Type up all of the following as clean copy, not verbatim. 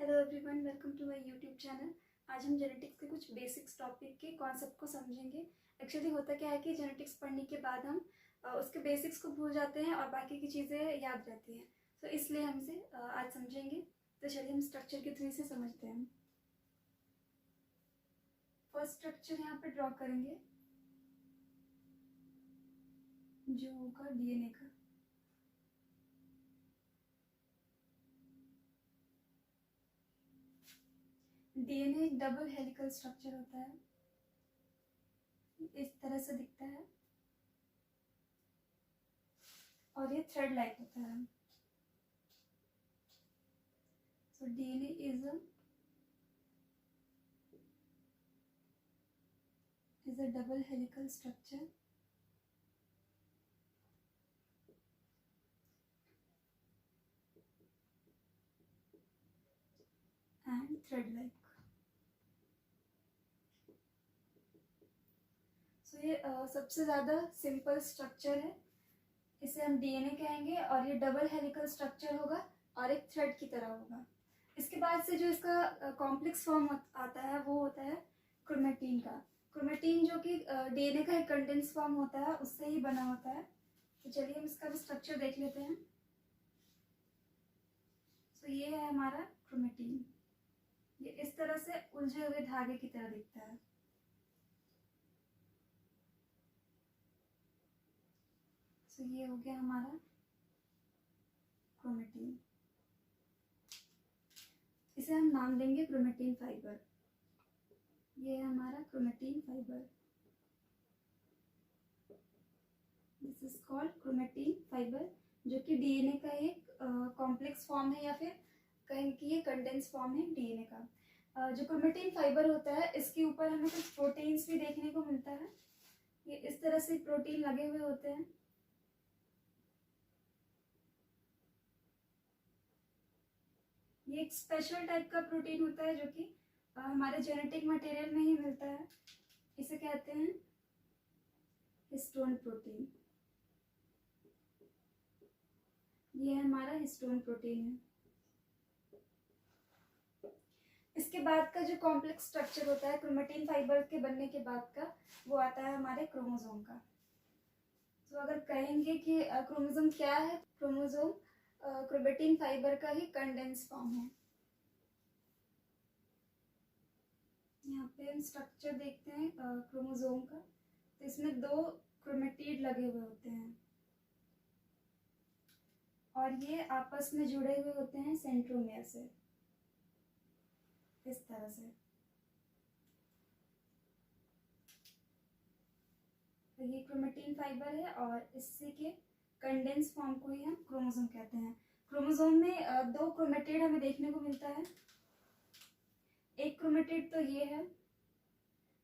Hello everyone, welcome to my YouTube channel. आज हम genetics के कुछ बेसिक्स टॉपिक के कॉन्सेप्ट को समझेंगे। एक्चुअली होता क्या है कि जेनेटिक्स पढ़ने के बाद हम उसके बेसिक्स को भूल जाते हैं और बाकी की चीज़ें याद रहती हैं, तो इसलिए हम इसे आज समझेंगे। तो चलिए हम स्ट्रक्चर के थ्रू से समझते हैं। फर्स्ट स्ट्रक्चर यहाँ पे ड्रॉ करेंगे जो होगा डीएनए का। डीएनए एक डबल हेलिकल स्ट्रक्चर होता है, इस तरह से दिखता है और ये थ्रेड लाइक होता है। So DNA is a double helical structure and thread like. सो ये सबसे ज़्यादा सिंपल स्ट्रक्चर है, इसे हम डीएनए कहेंगे और ये डबल हेलिकल स्ट्रक्चर होगा और एक थ्रेड की तरह होगा। इसके बाद से जो इसका कॉम्प्लेक्स फॉर्म आता है वो होता है क्रोमेटीन का। क्रोमेटीन जो कि डीएनए का एक कंडेंस फॉर्म होता है, उससे ही बना होता है। तो चलिए हम इसका भी स्ट्रक्चर देख लेते हैं। तो ये है हमारा क्रोमेटीन, ये इस तरह से उलझे हुए धागे की तरह दिखता है। तो ये हो गया हमारा क्रोमेटीन, इसे हम नाम देंगे क्रोमेटीन फाइबर। ये है हमारा chromatin fibre, this is called chromatin fibre, जो कि डीएनए का एक कॉम्प्लेक्स फॉर्म है या फिर कहें कि ये कंडेंस फॉर्म है डीएनए का। जो क्रोमेटीन फाइबर होता है इसके ऊपर हमें कुछ प्रोटीन्स भी देखने को मिलता है। ये इस तरह से प्रोटीन लगे हुए होते हैं। ये एक स्पेशल टाइप का प्रोटीन होता है जो कि हमारे जेनेटिक मटेरियल में ही मिलता है। इसे कहते हैं हिस्टोन प्रोटीन। ये हमारा हिस्टोन प्रोटीन है। इसके बाद का जो कॉम्प्लेक्स स्ट्रक्चर होता है क्रोमेटीन फाइबर के बनने के बाद का, वो आता है हमारे क्रोमोसोम का। तो अगर कहेंगे कि क्रोमोसोम क्या है, क्रोमोसोम क्रोमेटीन फाइबर का ही कंडेंस फॉर्म है। यहाँ पे हम स्ट्रक्चर देखते हैं क्रोमोसोम का। तो इसमें 2 क्रोमेटिड लगे हुए होते हैं और ये आपस में जुड़े हुए होते हैं सेंट्रोमियर से, इस तरह से। तो ये क्रोमेटीन फाइबर है और इससे के कंडेंस फॉर्म को ही हम क्रोमोसोम कहते हैं। क्रोमोसोम में 2 क्रोमेटिड हमें देखने को मिलता है। एक क्रोमेटिड तो ये है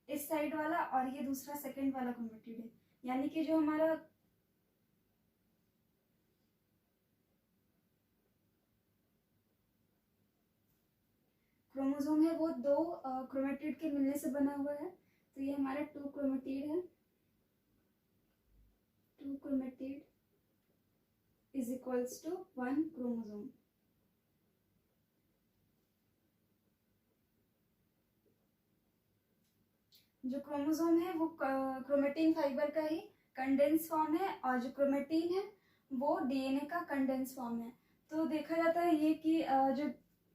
इस साइड वाला, और ये दूसरा सेकंड वाला क्रोमेटिड है। यानी कि जो हमारा क्रोमोसोम है वो 2 क्रोमेटिड के मिलने से बना हुआ है। तो ये हमारा 2 क्रोमेटिड है। 2 chromatid is equals to 1 chromosome. जो क्रोमोसोम है वो क्रोमेटीन फाइबर का ही कंडेंस फॉर्म है और जो क्रोमेटीन है वो डीएनए का कंडेंस फॉर्म है। तो देखा जाता है ये कि जो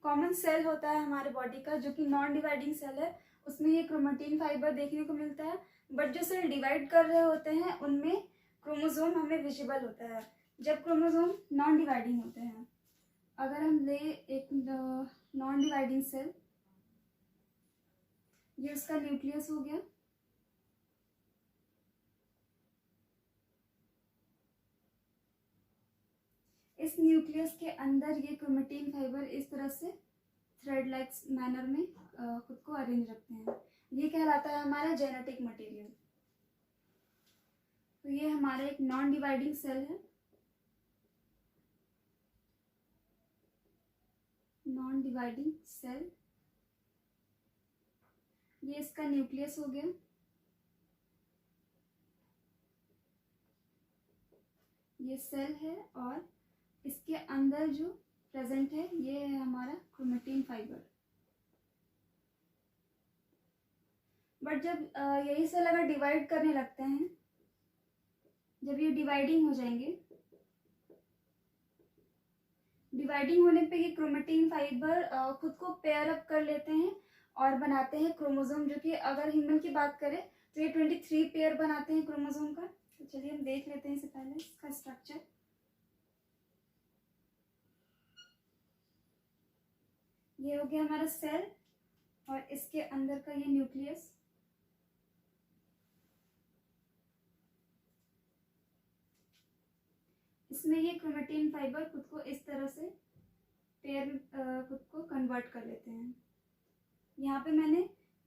कॉमन सेल होता है हमारे बॉडी का, जो कि नॉन डिवाइडिंग सेल है, उसमें ये क्रोमेटीन फाइबर देखने को मिलता है। बट जो सेल डिवाइड कर रहे होते हैं उनमें क्रोमोसोम हमें विजिबल होता है जब क्रोमोसोम नॉन डिवाइडिंग होते हैं। अगर हम ले एक नॉन डिवाइडिंग सेल, ये उसका न्यूक्लियस हो गया। इस न्यूक्लियस के अंदर ये क्रोमेटीन फाइबर इस तरह से थ्रेड लाइक मैनर में खुद को अरेंज रखते हैं। ये कहलाता है हमारा जेनेटिक मटेरियल। तो ये हमारा एक नॉन डिवाइडिंग सेल है, नॉन डिवाइडिंग सेल। ये इसका न्यूक्लियस हो गया। ये सेल है और इसके अंदर जो प्रेजेंट है ये है हमारा क्रोमेटीन फाइबर। फाइबर। बट जब यही सेल अगर डिवाइड करने लगते हैं, जब ये डिवाइडिंग हो जाएंगे, डिवाइडिंग होने पे ये क्रोमेटिन फाइबर खुद को पेयर अप कर लेते हैं और बनाते हैं क्रोमोसोम, जो कि अगर ह्यूमन की बात करें तो ये 23 पेयर बनाते हैं क्रोमोसोम का। तो चलिए हम देख लेते हैं इससे पहले इसका स्ट्रक्चर। ये हो गया हमारा सेल और इसके अंदर का ये न्यूक्लियस। इसमें ये क्रोमेटिन फाइबर खुद को इस तरह से पेयर खुद को कन्वर्ट कर लेते हैं। यहाँ पे मैंने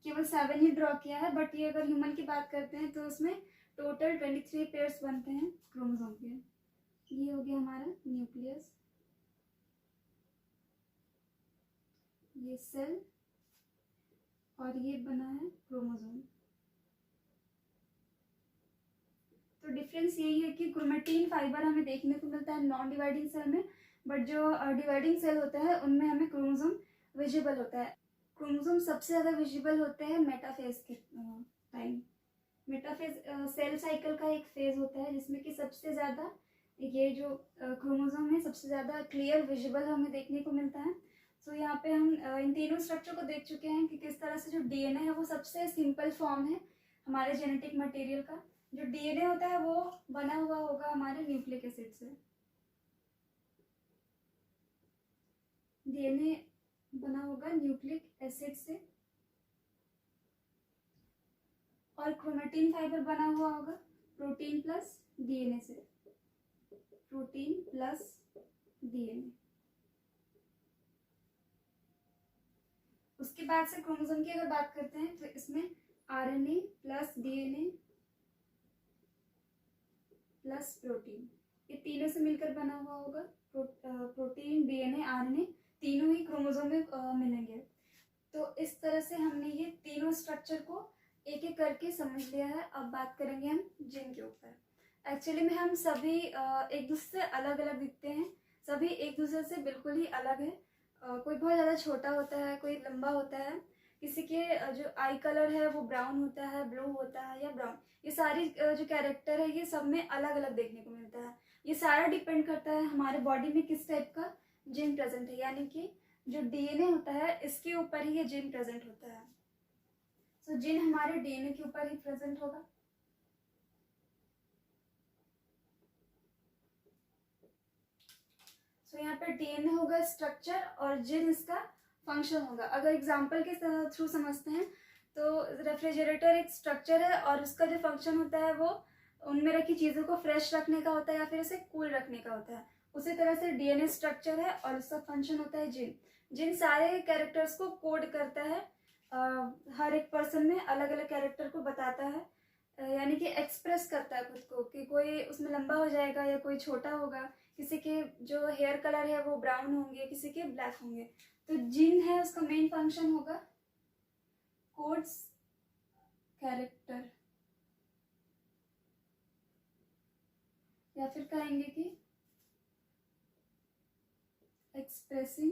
केवल 7 ही ड्रॉ किया है, बट ये अगर ह्यूमन की बात करते हैं तो उसमें टोटल 23 पेयर्स बनते हैं क्रोमोसोम के। ये हो गया हमारा न्यूक्लियस, ये सेल और ये बना है क्रोमोसोम। तो डिफरेंस यही है कि क्रोमेटिन फाइबर हमें देखने को मिलता है नॉन डिवाइडिंग सेल में, बट जो डिवाइडिंग सेल होता है उनमें हमें क्रोमोसोम विजिबल होता है। क्रोमोसोम सबसे ज़्यादा विजिबल होते हैं मेटाफेज के टाइम। मेटाफेज सेल साइकिल का एक फेज होता है जिसमें कि सबसे ज़्यादा ये जो क्रोमोसोम है सबसे ज़्यादा क्लियर विजिबल हमें देखने को मिलता है। सो यहाँ पे हम इन तीनों स्ट्रक्चर को देख चुके हैं कि किस तरह से जो डीएनए है वो सबसे सिंपल फॉर्म है हमारे जेनेटिक मटेरियल का। जो डीएनए होता है वो बना हुआ होगा हमारे न्यूक्लिक एसिड से। डीएनए बना होगा न्यूक्लिक एसिड से और क्रोमेटिन फाइबर बना हुआ होगा प्रोटीन प्लस डीएनए से। Protein plus DNA. उसके बाद से क्रोमोसोम की अगर बात करते हैं तो इसमें RNA plus DNA plus protein, ये तीनों से मिलकर बना हुआ होगा प्रोटीन, डीएनए, आरएनए, तीनों ही क्रोमोसोम में मिलेंगे। तो इस तरह से हमने ये तीनों स्ट्रक्चर को एक एक करके समझ लिया है। अब बात करेंगे हम जीन के ऊपर। एक्चुअली में हम सभी एक दूसरे से अलग अलग दिखते हैं, सभी एक दूसरे से बिल्कुल ही अलग है। कोई बहुत ज़्यादा छोटा होता है, कोई लंबा होता है, किसी के जो आई कलर है वो ब्राउन होता है, ब्लू होता है या ब्राउन। ये सारी जो कैरेक्टर है ये सब में अलग अलग देखने को मिलता है। ये सारा डिपेंड करता है हमारे बॉडी में किस टाइप का जीन प्रेजेंट है, यानी कि जो डीएनए होता है इसके ऊपर ही ये जीन प्रेजेंट होता है। सो जीन हमारे डीएनए के ऊपर ही प्रेजेंट होगा। सो यहाँ पे डीएनए होगा स्ट्रक्चर और जीन इसका फंक्शन होगा। अगर एग्जाम्पल के थ्रू समझते हैं तो रेफ्रिजरेटर एक स्ट्रक्चर है और उसका जो फंक्शन होता है वो उनमें रखी चीज़ों को फ्रेश रखने का होता है या फिर उसे कूल रखने का होता है। उसी तरह से डीएनए स्ट्रक्चर है और उसका फंक्शन होता है जीन। जीन सारे कैरेक्टर्स को कोड करता है, हर एक पर्सन में अलग अलग कैरेक्टर को बताता है, यानी कि एक्सप्रेस करता है खुद को कि कोई उसमें लंबा हो जाएगा या कोई छोटा होगा, किसी के जो हेयर कलर है वो ब्राउन होंगे, किसी के ब्लैक होंगे। तो जीन है उसका मेन फंक्शन होगा कोड्स कैरेक्टर, या फिर कहेंगे कि एक्सप्रेसिंग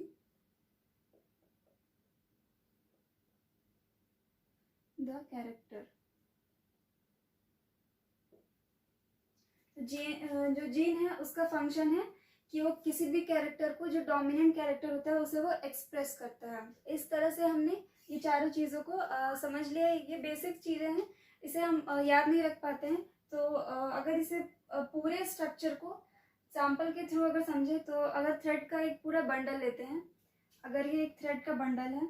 द कैरेक्टर। जो जीन है उसका फंक्शन है कि वो किसी भी कैरेक्टर को, जो डोमिनेंट कैरेक्टर होता है उसे वो एक्सप्रेस करता है। इस तरह से हमने ये चारों चीज़ों को समझ लिया। ये बेसिक चीज़ें हैं, इसे हम याद नहीं रख पाते हैं। तो अगर इसे पूरे स्ट्रक्चर को सैंपल के थ्रू अगर समझे तो अगर थ्रेड का एक पूरा बंडल लेते हैं, अगर ये एक थ्रेड का बंडल है,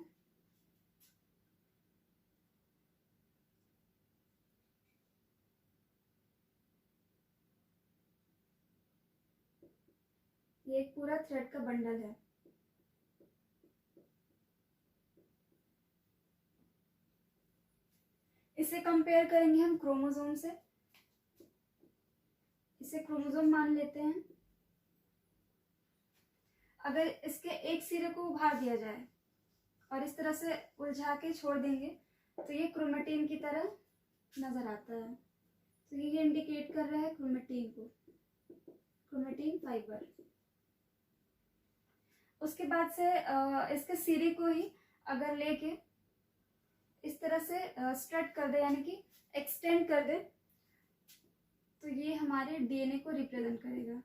ये एक पूरा थ्रेड का बंडल है। इसे कंपेयर करेंगे हम क्रोमोसोम से। इसे क्रोमोसोम मान लेते हैं। अगर इसके एक सिरे को उभार दिया जाए और इस तरह से उलझा के छोड़ देंगे तो ये क्रोमेटिन की तरह नजर आता है। तो ये इंडिकेट कर रहा है क्रोमेटिन को, क्रोमेटिन फाइबर। उसके बाद से इसके सिरे को ही अगर लेके इस तरह से स्ट्रेट कर दे, यानी कि एक्सटेंड कर दे, तो ये हमारे डीएनए को रिप्रेजेंट करेगा।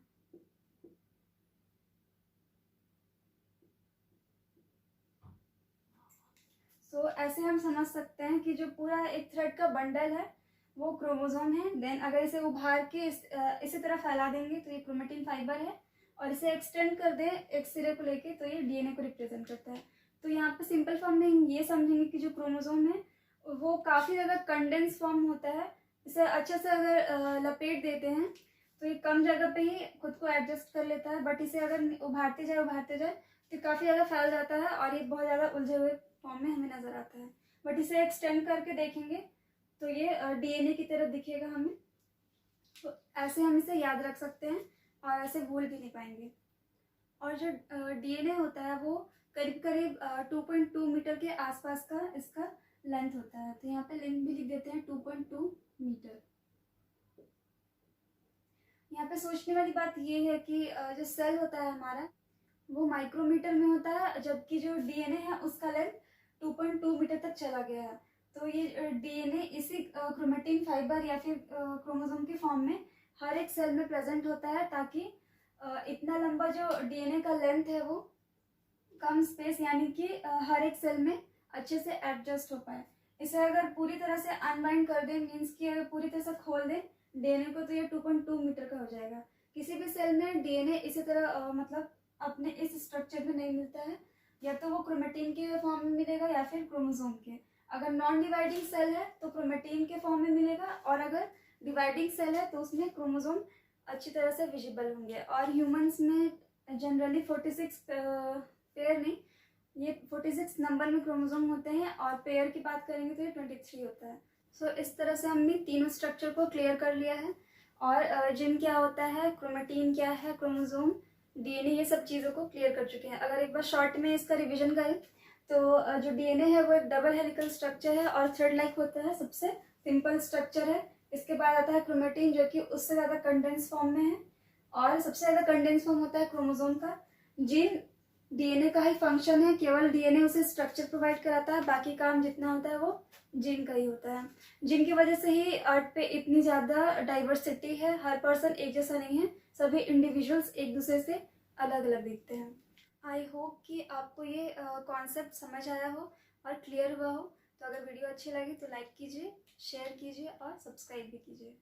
सो ऐसे हम समझ सकते हैं कि जो पूरा एक थ्रेड का बंडल है वो क्रोमोसोम है। देन अगर इसे उभार के इसी तरह फैला देंगे तो ये क्रोमेटिन फाइबर है, और इसे एक्सटेंड कर दे एक सिरे को लेके तो ये डीएनए को रिप्रेजेंट करता है। तो यहाँ पे सिंपल फॉर्म में ये समझेंगे कि जो क्रोमोसोम है वो काफ़ी ज़्यादा कंडेंस फॉर्म होता है। इसे अच्छे से अगर लपेट देते हैं तो ये कम जगह पे ही खुद को एडजस्ट कर लेता है, बट इसे अगर उभारते जाए तो काफ़ी ज़्यादा फैल जाता है और ये बहुत ज़्यादा उलझे हुए फॉर्म में हमें नज़र आता है। बट इसे एक्सटेंड करके देखेंगे तो ये डीएनए की तरह दिखेगा हमें। तो ऐसे हम इसे याद रख सकते हैं और ऐसे भूल भी नहीं पाएंगे। और जो डीएनए होता है वो करीब करीब 2.2 मीटर के आसपास का इसका लेंथ होता है। तो यहाँ पे लेंथ भी लिख देते हैं 2.2 मीटर। यहाँ पे सोचने वाली बात ये है कि जो सेल होता है हमारा वो माइक्रोमीटर में होता है, जबकि जो डीएनए है उसका लेंथ 2.2 मीटर तक चला गया है। तो ये डीएनए इसी क्रोमेटिन फाइबर या फिर क्रोमोसोम के फॉर्म में हर एक सेल में प्रेजेंट होता है, ताकि इतना लंबा जो डीएनए का लेंथ है वो कम स्पेस यानी कि हर एक सेल में अच्छे से एडजस्ट हो पाए। इसे अगर पूरी तरह से अनवाइंड कर दें, मीन्स कि अगर पूरी तरह से खोल दें डीएनए को, तो ये 2.2 मीटर का हो जाएगा। किसी भी सेल में डीएनए इसी तरह मतलब अपने इस स्ट्रक्चर में नहीं मिलता है, या तो वो क्रोमेटिन के फॉर्म में मिलेगा या फिर क्रोमोसोम के। अगर नॉन डिवाइडिंग सेल है तो क्रोमेटिन के फॉर्म में मिलेगा, और अगर डिवाइडिंग सेल है तो उसमें क्रोमोसोम अच्छी तरह से विजिबल होंगे। और ह्यूमंस में जनरली 46 पेयर नहीं, ये 46 नंबर में क्रोमोसोम होते हैं, और पेयर की बात करेंगे तो ये 23 होता है। सो इस तरह से हमने तीनों स्ट्रक्चर को क्लियर कर लिया है, और जिन क्या होता है, क्रोमेटिन क्या है, क्रोमोसोम, डीएनए, ये सब चीज़ों को क्लियर कर चुके हैं। अगर एक बार शॉर्ट में इसका रिवीजन करें तो जो डीएनए है वो एक डबल हेलिकल स्ट्रक्चर है और थ्रेड लाइक होता है, सबसे सिंपल स्ट्रक्चर है। इसके बाद आता है क्रोमेटिन, जो कि उससे ज़्यादा कंडेंस फॉर्म में है, और सबसे ज़्यादा कंडेंस फॉर्म होता है क्रोमोसोम का। जीन डीएनए का ही फंक्शन है, केवल डीएनए उसे स्ट्रक्चर प्रोवाइड कराता है, बाकी काम जितना होता है वो जीन का ही होता है। जीन की वजह से ही अर्थ पे इतनी ज़्यादा डाइवर्सिटी है, हर पर्सन एक जैसा नहीं है, सभी इंडिविजुअल्स एक दूसरे से अलग अलग दिखते हैं। आई होप कि आपको ये कॉन्सेप्ट समझ आया हो और क्लियर हुआ हो। तो अगर वीडियो अच्छी लगी तो लाइक कीजिए, शेयर कीजिए और सब्सक्राइब भी कीजिए।